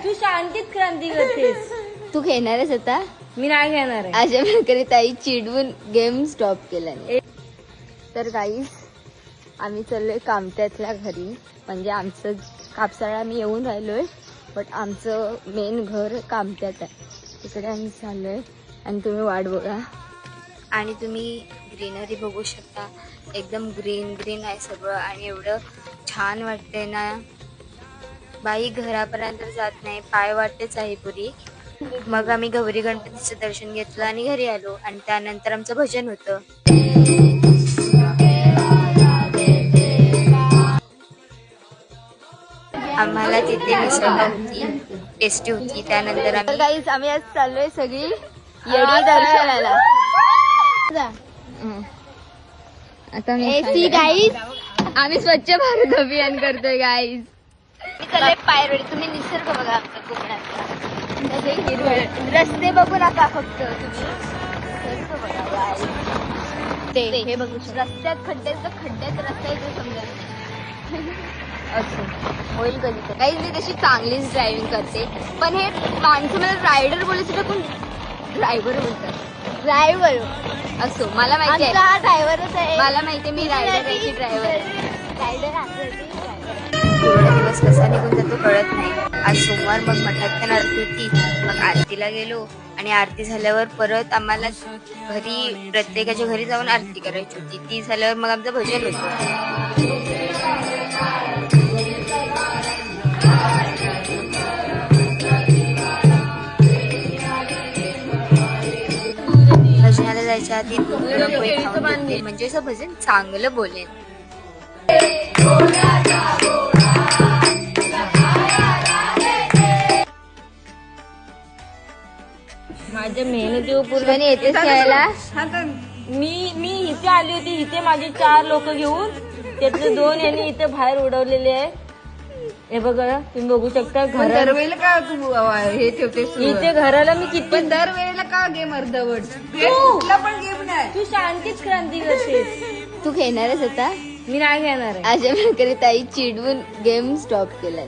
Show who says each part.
Speaker 1: तू शांतीत क्रांती करतेस.
Speaker 2: तू खेळणारच आता.
Speaker 1: मी नाही घेणार आहे.
Speaker 2: अशा प्रकारे ताई चिडवून गेम स्टॉप केला. तर गाईस आम्ही चाललोय कामत्यातल्या घरी. म्हणजे आमचं कापसाळा आम्ही येऊन राहिलोय, बट आमचं मेन घर कामत्यात आहे. तिकडे आम्ही चाललोय आणि तुम्ही वाट बघा. आणि तुम्ही ग्रीनरी बघू शकता. एकदम ग्रीन ग्रीन आहे सगळं आणि एवढं छान वाटतंय ना. बाई घरापर्यंत जात नाही, पाय वाटतेच आहे पुरी. मग आम्ही गौरी गणपतीचं दर्शन घेतलं आणि घरी आलो आणि त्यानंतर आमचं भजन होतं. आम्हाला तिथे मिसळ होती, टेस्टी होती. त्यानंतर आम्ही आज चाललोय सगळी येडी दर्शनाला. आता गाईज आम्ही स्वच्छ भारत अभियान करतोय गाईज. मी चाललोय पायरोडी. तुम्ही निसर्ग बघा आमचा कोकणातला. रस्ते बघू नका फक्त तुम्ही, निसर्ग बघा गाईज. ते हे बघू रस्त्यात खड्ड्यात रस्ता येतो समजा. असं होईल कधी तर. काहीच मी तशी चांगलीच ड्रायव्हिंग करते, पण हे माणसं मला रायडर बोलायचं पण ड्रायव्हर बोलतात. ड्रायव्हर असो, मला माहिती आहे ड्रायव्हरच आहे. मला माहिती आहे मी रायडर आहे की ड्रायव्हर. पूर्ण दिवस कसा निघून जातो कळत नाही. आज सोमवार, मग मठात पण आरती होती. मग आरतीला गेलो आणि आरती झाल्यावर परत आम्हाला घरी प्रत्येकाच्या घरी जाऊन आरती करायची होती. ती झाल्यावर मग आमचं भजन होतं. भजनाला जायच्या आधी पुरणपोळी खाऊन घेतली, म्हणजे असं भजन चांगलं बोलेन.
Speaker 1: माझ्या मेहनती पूर्ण
Speaker 2: येतेच यायला.
Speaker 1: मी इथे आली होती. इथे माझे 4 लोक घेऊन त्यातले 2 यांनी इथे बाहेर उडवलेले आहे. हे बघा तुम्ही बघू शकता.
Speaker 3: दरवेळेला का तू हे ठेवतेस
Speaker 1: इथे घराला मी किती
Speaker 3: दरवेळेला का गेम अर्धवट. कुठला पण गेम नाही.
Speaker 1: तू शांतीत क्रांती करतेस.
Speaker 2: तू खेळणारच आता.
Speaker 1: मी नाही घेणार आहे.
Speaker 2: अशा प्रकारे ताई चिडवून गेम स्टॉप केला.